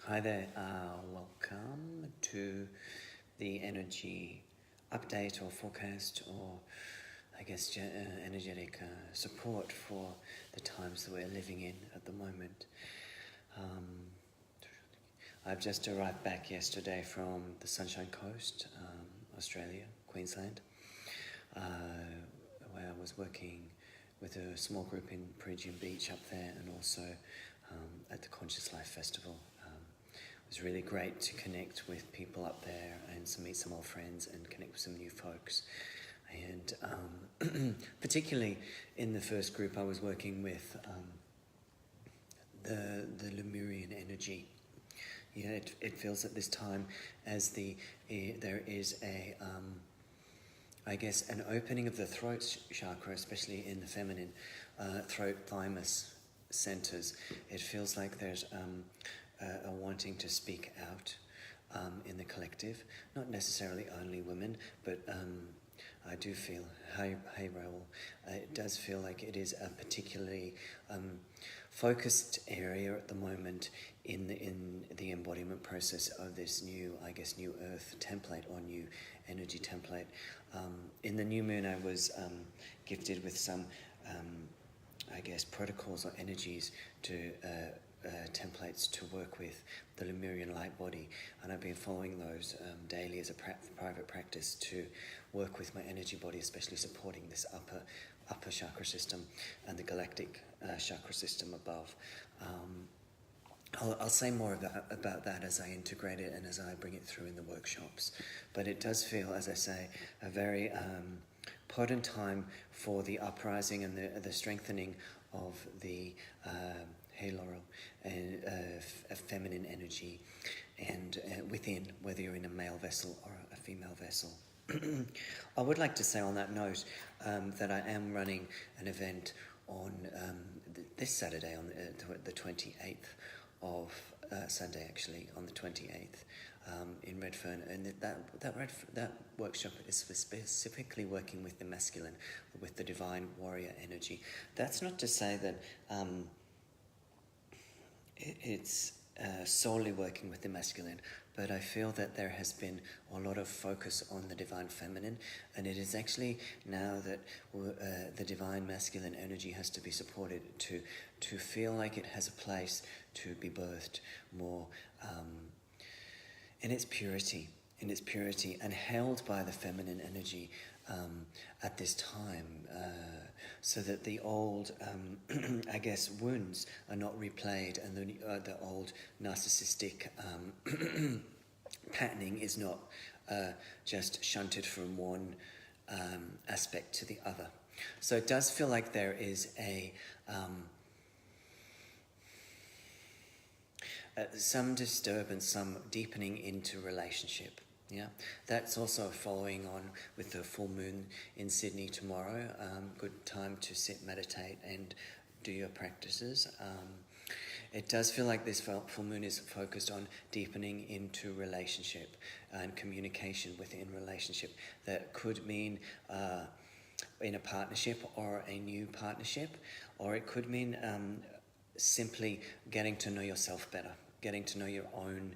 Hi there, welcome to the energy update or forecast or I guess energetic support for the times that we're living in at the moment. I've just arrived back yesterday from the Sunshine Coast, Australia, Queensland, where I was working with a small group in Perigium Beach up there and also at the Conscious Life Festival. It was really great to connect with people up there and to meet some old friends and connect with some new folks. And particularly in the first group I was working with the Lemurian energy. Yeah, it feels at this time as there is a I guess an opening of the throat chakra, especially in the feminine throat thymus centers. It feels like there's a wanting to speak out in the collective, not necessarily only women, but I do feel, hey Raoul, it does feel like it is a particularly focused area at the moment in the embodiment process of this new earth template or new energy template. In the new moon I was gifted with some protocols or energies to templates to work with the Lemurian light body, and I've been following those daily as a private practice to work with my energy body, especially supporting this upper chakra system and the galactic chakra system above. I'll say more about that as I integrate it and as I bring it through in the workshops, but it does feel, as I say, a very potent time for the uprising and the strengthening of the hey Laurel, and a feminine energy, and within, whether you're in a male vessel or a female vessel. I would like to say on that note that I am running an event on this Saturday, on the 28th of Sunday, actually, on the 28th in Redfern, and that workshop is specifically working with the masculine, with the divine warrior energy. That's not to say that it's solely working with the masculine, but I feel that there has been a lot of focus on the divine feminine, and it is actually now that the divine masculine energy has to be supported to feel like it has a place to be birthed more in its purity, and held by the feminine energy at this time, so that the old, wounds are not replayed, and the old narcissistic patterning is not just shunted from one aspect to the other. So it does feel like there is some disturbance, some deepening into relationship. Yeah, that's also following on with the full moon in Sydney tomorrow. Good time to sit, meditate, and do your practices. It does feel like this full moon is focused on deepening into relationship and communication within relationship. That could mean in a partnership or a new partnership, or it could mean simply getting to know yourself better, getting to know your own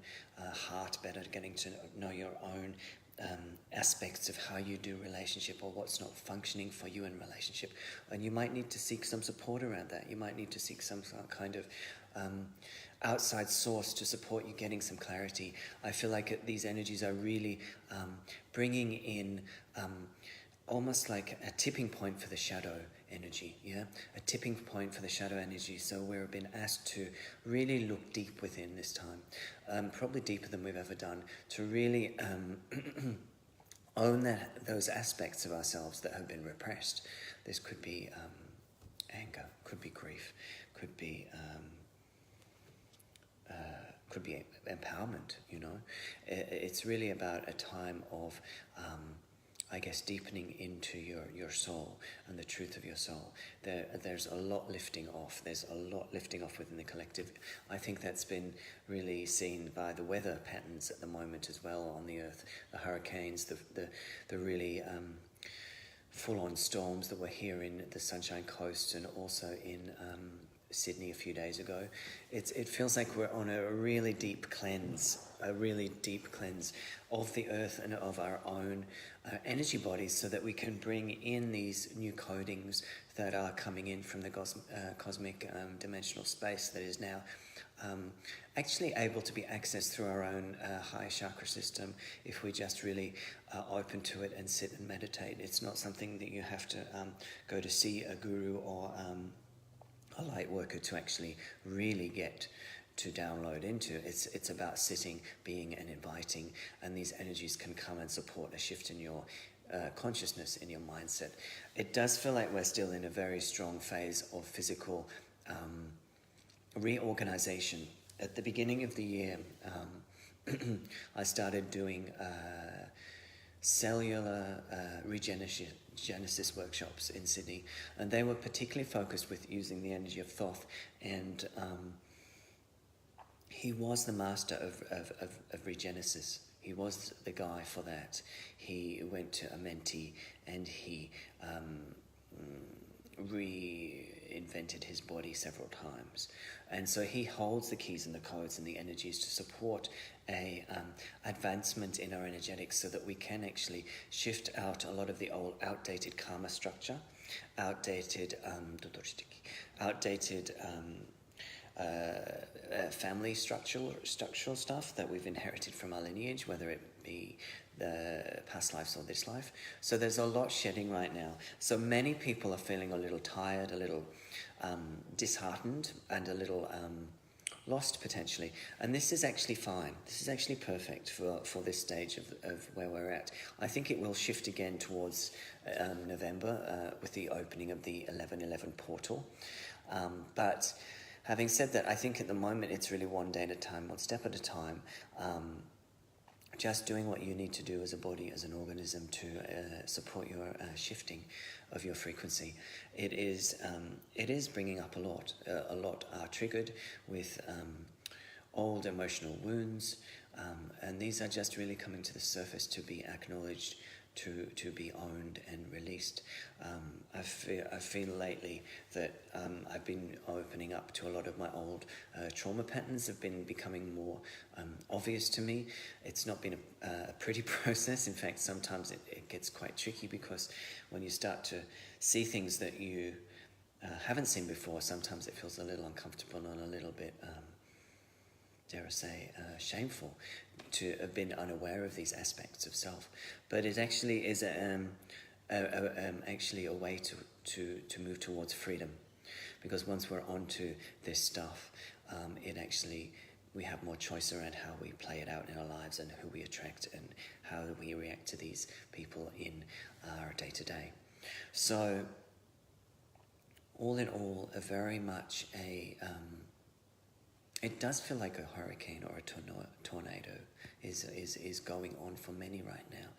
heart better, getting to know your own aspects of how you do relationship, or what's not functioning for you in relationship. And you might need to seek some support around that. You might need to seek some kind of outside source to support you getting some clarity. I feel like these energies are really bringing in almost like a tipping point for the shadow energy, yeah? A tipping point for the shadow energy. So we've been asked to really look deep within this time, probably deeper than we've ever done, to really own those aspects of ourselves that have been repressed. This could be anger, could be grief, could be empowerment, you know. It's really about a time of deepening into your soul and the truth of your soul. There's a lot lifting off. There's a lot lifting off within the collective. I think that's been really seen by the weather patterns at the moment as well on the earth. The hurricanes, the really full-on storms that were here in the Sunshine Coast, and also in Sydney a few days ago. It feels like we're on a really deep cleanse of the earth and of our own energy bodies, so that we can bring in these new codings that are coming in from the cosmic dimensional space that is now actually able to be accessed through our own high chakra system if we just really are open to it and sit and meditate. It's not something that you have to go to see a guru or a light worker to actually really get to download into. It's about sitting, being, and inviting, and these energies can come and support a shift in your consciousness, in your mindset. It does feel like we're still in a very strong phase of physical reorganization. At the beginning of the year, I started doing cellular regenesis workshops in Sydney, and they were particularly focused with using the energy of Thoth, and he was the master of regenesis. He was the guy for that. He went to Amenti and he reinvented his body several times. And so he holds the keys and the codes and the energies to support a advancement in our energetics, so that we can actually shift out a lot of the old outdated karma structure, outdated family structural stuff that we've inherited from our lineage, whether it be the past lives or this life. So there's a lot shedding right now. So many people are feeling a little tired, a little disheartened, and a little lost potentially. And this is actually fine. This is actually perfect for this stage of where we're at. I think it will shift again towards November with the opening of the 1111 portal. But having said that, I think at the moment it's really one day at a time, one step at a time. Just doing what you need to do as a body, as an organism, to support your shifting of your frequency. It is bringing up a lot. A lot are triggered with old emotional wounds, and these are just really coming to the surface to be acknowledged, to be owned and released. I feel lately that I've been opening up to a lot of my old trauma patterns have been becoming more obvious to me. It's not been a pretty process. In fact, sometimes it gets quite tricky, because when you start to see things that you haven't seen before, sometimes it feels a little uncomfortable and a little bit dare I say, shameful to have been unaware of these aspects of self. But it actually is actually a way to move towards freedom, because once we're onto this stuff, we have more choice around how we play it out in our lives, and who we attract, and how we react to these people in our day-to-day. So, all in all, very much it does feel like a hurricane or a tornado is going on for many right now,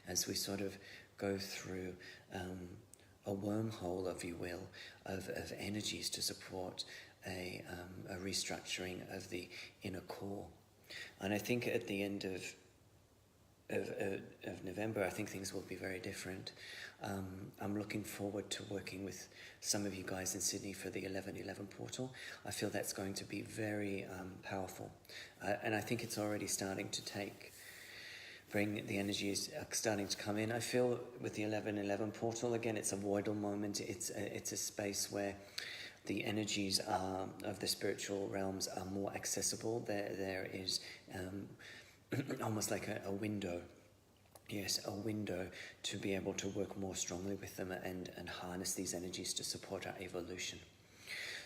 as we sort of go through a wormhole, if you will, of energies to support a restructuring of the inner core. And I think at the end of November, I think things will be very different. I'm looking forward to working with some of you guys in Sydney for the 1111 portal. I feel that's going to be very powerful, and I think it's already starting to bring the energies starting to come in. I feel with the 1111 portal, again, it's a voidal moment. It's a space where the energies of the spiritual realms are more accessible. There is almost like a window. Yes, a window to be able to work more strongly with them and harness these energies to support our evolution.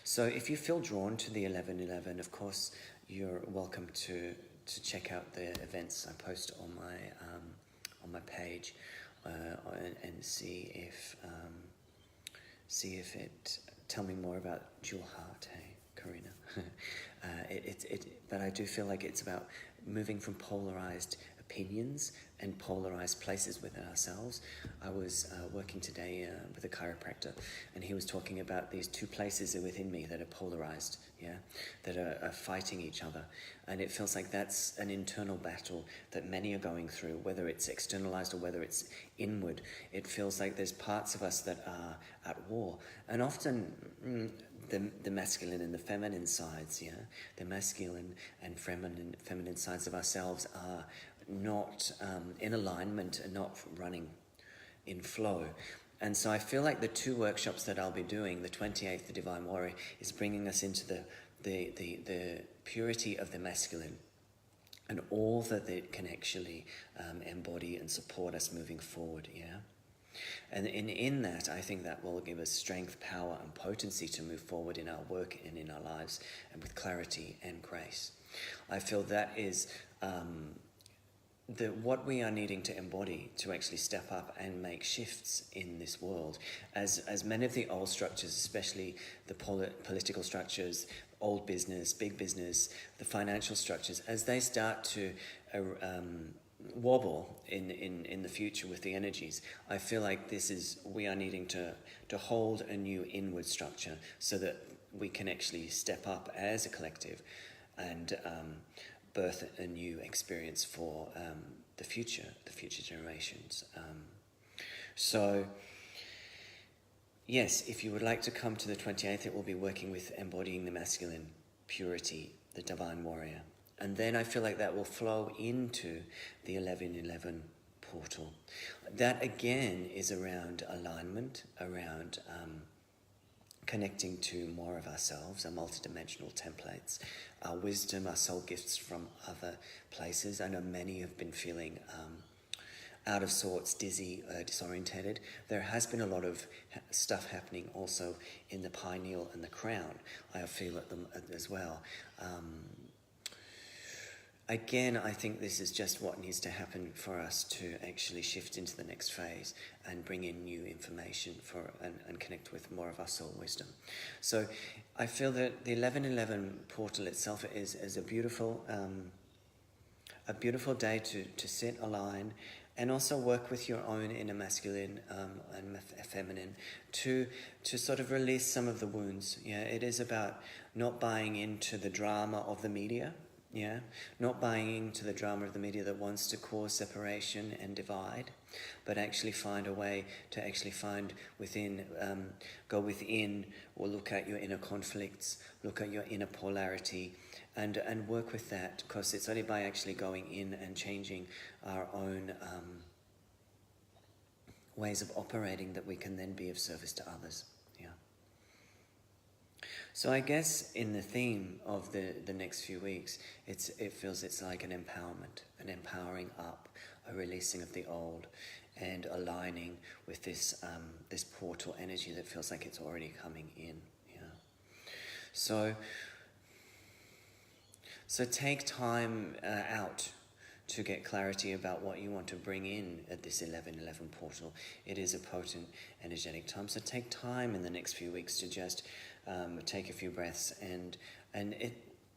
So if you feel drawn to the 1111, of course, you're welcome to check out the events I post on my page and see if it tell me more about Jewel Heart. Hey, Karina. But I do feel like it's about moving from polarized opinions and polarized places within ourselves. I was working today with a chiropractor, and he was talking about these two places within me that are polarized, that are fighting each other. And it feels like that's an internal battle that many are going through, whether it's externalized or whether it's inward. It feels like there's parts of us that are at war. And often the masculine and the feminine sides, yeah? The masculine and feminine sides of ourselves are not in alignment and not running in flow. And so I feel like the 2 workshops that I'll be doing, the 28th, the Divine Warrior, is bringing us into the purity of the masculine and all that it can actually embody and support us moving forward, yeah? And in that, I think that will give us strength, power, and potency to move forward in our work and in our lives, and with clarity and grace. I feel that is what we are needing to embody to actually step up and make shifts in this world. As many of the old structures, especially the political structures, old business, big business, the financial structures, as they start to wobble in the future with the energies, I feel like we are needing to hold a new inward structure so that we can actually step up as a collective and birth a new experience for the future generations. So yes, if you would like to come to the 28th, it will be working with embodying the masculine purity, the Divine Warrior. And then I feel like that will flow into the 11:11 portal. That again is around alignment, around connecting to more of ourselves, our multidimensional templates, our wisdom, our soul gifts from other places. I know many have been feeling out of sorts, dizzy, disorientated. There has been a lot of stuff happening also in the pineal and the crown. I feel at them as well. Again, I think this is just what needs to happen for us to actually shift into the next phase and bring in new information and connect with more of our soul wisdom. So I feel that the 11:11 portal itself is a beautiful day to sit, align, and also work with your own inner masculine and feminine to sort of release some of the wounds. Yeah, it is about not buying into the drama of the media. Yeah, not buying into the drama of the media that wants to cause separation and divide, but actually find a way to actually find within, go within, or look at your inner conflicts, look at your inner polarity, and work with that, because it's only by actually going in and changing our own ways of operating that we can then be of service to others. So I guess in the theme of the next few weeks, it feels it's like an empowerment, an empowering up, a releasing of the old, and aligning with this portal energy that feels like it's already coming in. So take time out to get clarity about what you want to bring in at this 11:11 portal. It is a potent, energetic time. So take time in the next few weeks to just take a few breaths and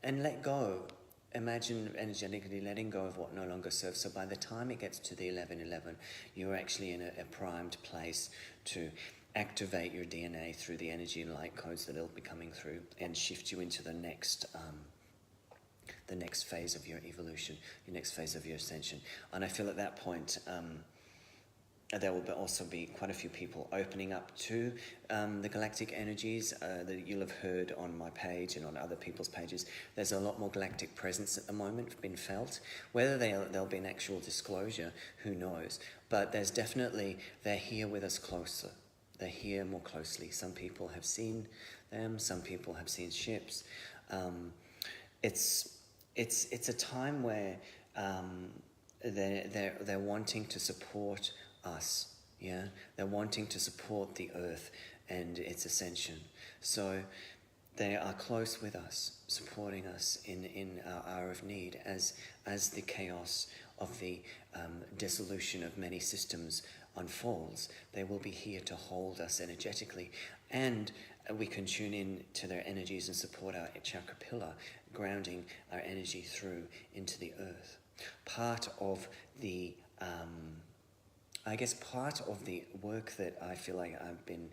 let go. Imagine energetically letting go of what no longer serves. So by the time it gets to the 11:11, you're actually in a primed place to activate your DNA through the energy and light codes that will be coming through and shift you into the next phase of your evolution, your next phase of your ascension. And I feel at that point, there will also be quite a few people opening up to the galactic energies that you'll have heard on my page and on other people's pages. There's a lot more galactic presence at the moment been felt. Whether there'll be an actual disclosure, who knows? But there's definitely, they're here with us closer. They're here more closely. Some people have seen them. Some people have seen ships. It's a time where they're wanting to support us, yeah? They're wanting to support the earth and its ascension. So they are close with us, supporting us in our hour of need as the chaos of the dissolution of many systems unfolds. They will be here to hold us energetically, and we can tune in to their energies and support our chakra pillar, grounding our energy through into the earth. Part of the work that I feel like I've been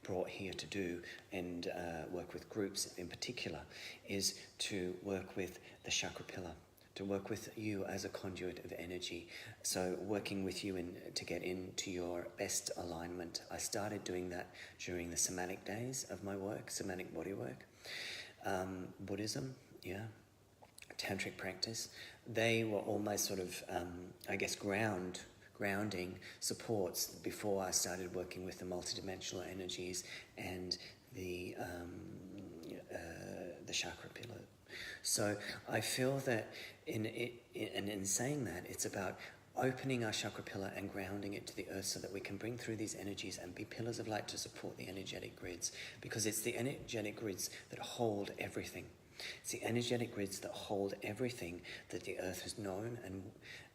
brought here to do and work with groups in particular is to work with the chakra pillar, to to work with you as a conduit of energy. So working with you to get into your best alignment. I started doing that during the somatic days of my work, somatic body work. Buddhism, yeah, tantric practice. They were almost sort of, I guess, grounding supports before I started working with the multidimensional energies and the chakra pillar. So I feel that in saying that, it's about opening our chakra pillar and grounding it to the earth so that we can bring through these energies and be pillars of light to support the energetic grids, because it's the energetic grids that hold everything. It's the energetic grids that hold everything that the earth has known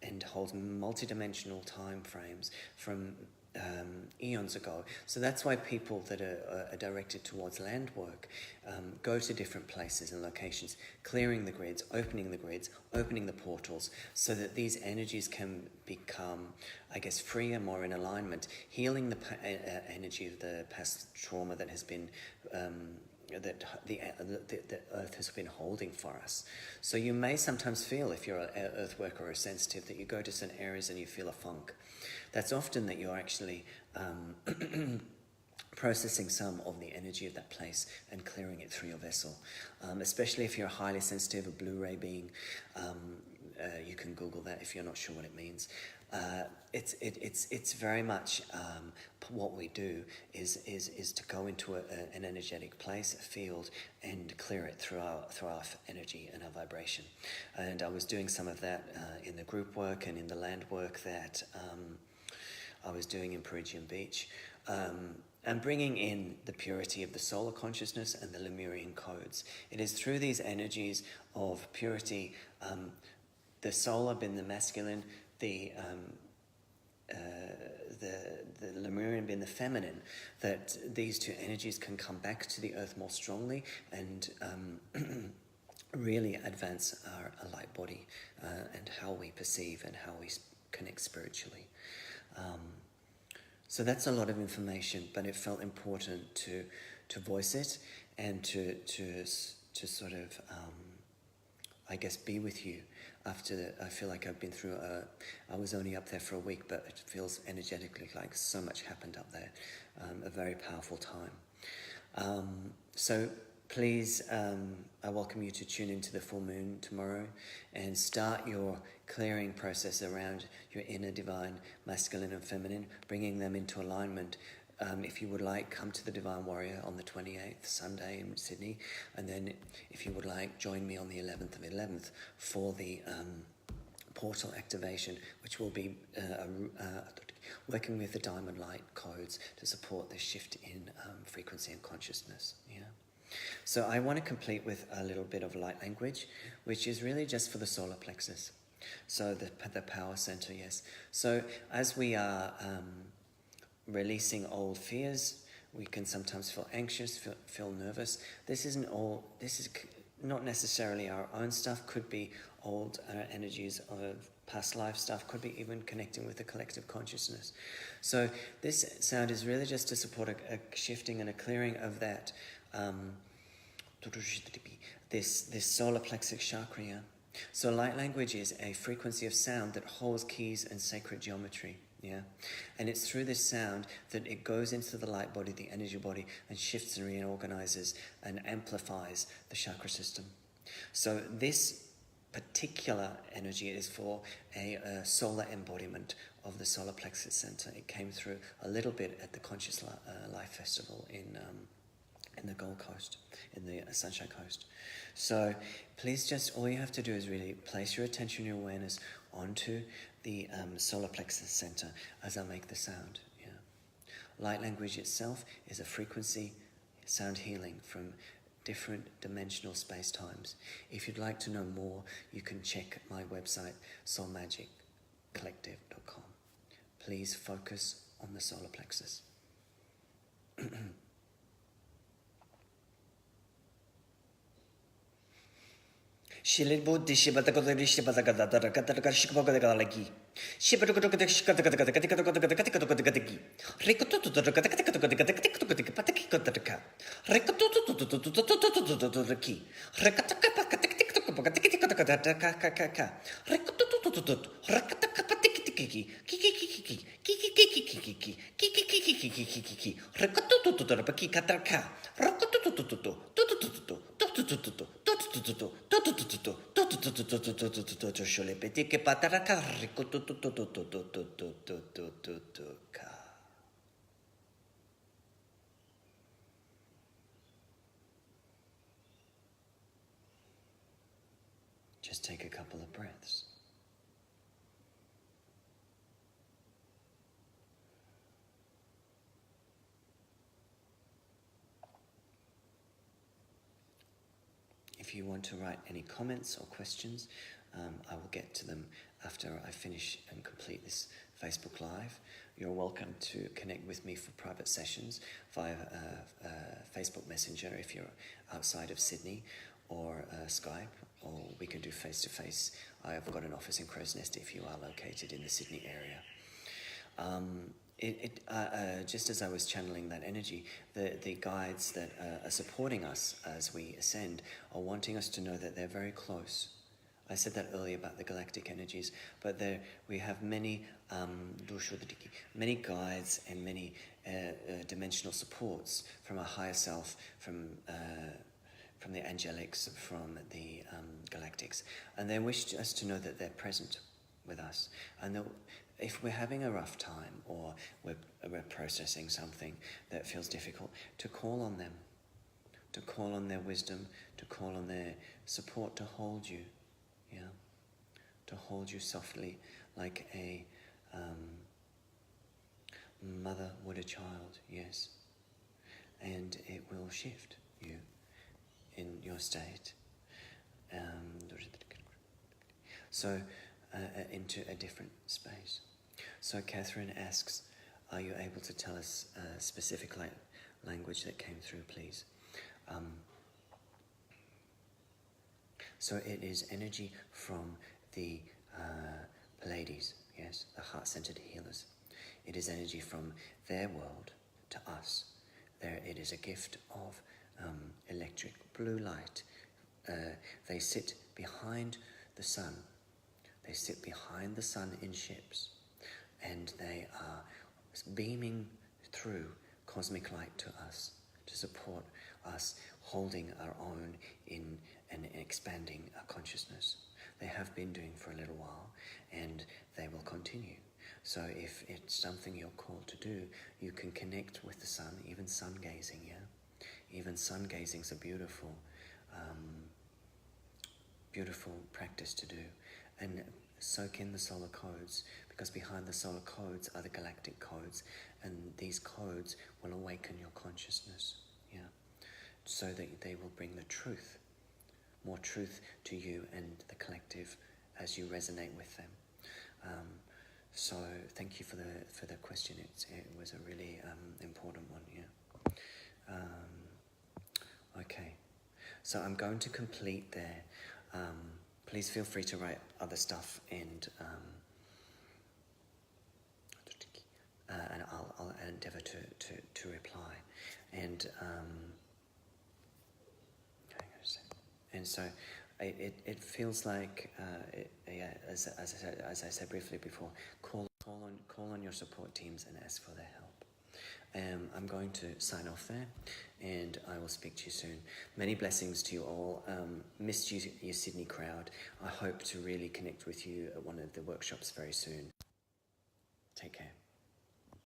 and holds multidimensional time frames from eons ago. So that's why people that are directed towards land work go to different places and locations, clearing the grids, opening the portals, so that these energies can become, I guess, free and more in alignment, healing the energy of the past trauma that has been that the earth has been holding for us. So you may sometimes feel, if you're an earth worker or a sensitive, that you go to some areas and you feel a funk. That's often that you're actually processing some of the energy of that place and clearing it through your vessel. Especially if you're a highly sensitive, a Blu-ray being, you can Google that if you're not sure what it means. It's very much what we do is to go into an energetic place, a field, and clear it through our energy and our vibration. And I was doing some of that in the group work and in the land work that I was doing in Perugian Beach, and bringing in the purity of the solar consciousness and the Lemurian codes. It is through these energies of purity, the solar being the masculine, the Lemurian being the feminine, that these two energies can come back to the earth more strongly and really advance our light body and how we perceive and how we connect spiritually. So that's a lot of information, but it felt important to voice it and to sort of, I guess, be with you. After I feel like I've been through I was only up there for a week, but it feels energetically like so much happened up there. A very powerful time. So please, I welcome you to tune into the full moon tomorrow and start your clearing process around your inner divine, masculine and feminine, bringing them into alignment. If you would like, come to the Divine Warrior on the 28th, Sunday in Sydney. And then if you would like, join me on the 11th of 11th for the portal activation, which will be working with the diamond light codes to support the shift in frequency and consciousness. Yeah. So I want to complete with a little bit of light language, which is really just for the solar plexus. So the power center, yes. So as we are releasing old fears, we can sometimes feel anxious, feel nervous. This is not necessarily our own stuff, could be old energies of past life stuff, could be even connecting with the collective consciousness. So this sound is really just to support a shifting and a clearing of that, this solar plexus chakra. Yeah? So light language is a frequency of sound that holds keys and sacred geometry. Yeah, and it's through this sound that it goes into the light body, the energy body, and shifts and reorganizes and amplifies the chakra system. So this particular energy is for a solar embodiment of the Solar Plexus Center. It came through a little bit at the Conscious Life Festival in the Gold Coast, in the Sunshine Coast. So please all you have to do is really place your attention, your awareness onto the Solar Plexus Center as I make the sound. Yeah. Light language itself is a frequency sound healing from different dimensional space-times. If you'd like to know more, you can check my website, soulmagiccollective.com. Please focus on the solar plexus. Shilibudi Shibatagodi Shibatagadagalagi. Shibatagadi. Rikutu Just take a couple of breaths. If you want to write any comments or questions, I will get to them after I finish and complete this Facebook Live. You're welcome to connect with me for private sessions via Facebook Messenger if you're outside of Sydney, or Skype, or we can do face-to-face. I've got an office in Crow's Nest if you are located in the Sydney area. Just as I was channeling that energy, the guides that are supporting us as we ascend are wanting us to know that they're very close. I said that earlier about the galactic energies, but we have many guides and many dimensional supports from our higher self, from the angelics, from the galactics, and they wish us to know that they're present with us, and if we're having a rough time or we're processing something that feels difficult, to call on them, to call on their wisdom, to call on their support to hold you, to hold you softly like a mother would a child, yes, and it will shift you in your state. So into a different space. So Catherine asks, are you able to tell us a specific language that came through, please? So it is energy from the polarities, yes, the heart-centered healers. It is energy from their world to us. It is a gift of electric blue light. They sit behind the sun. They sit behind the sun in ships, and they are beaming through cosmic light to us to support us holding our own in and expanding our consciousness. They have been doing for a little while, and they will continue. So if it's something you're called to do, you can connect with the sun, even sun gazing, yeah? Even sun gazing is a beautiful practice to do. And soak in the solar codes, because behind the solar codes are the galactic codes, and these codes will awaken your consciousness, yeah? So that they will bring the truth, more truth to you and the collective as you resonate with them. So thank you for the question. It was a really important one, yeah. Okay, so I'm going to complete there. Please feel free to write other stuff, and I'll endeavour to reply. And so it feels like as I said briefly before, call on your support teams and ask for their help. I'm going to sign off there, and I will speak to you soon. Many blessings to you all. Missed you, your Sydney crowd. I hope to really connect with you at one of the workshops very soon. Take care.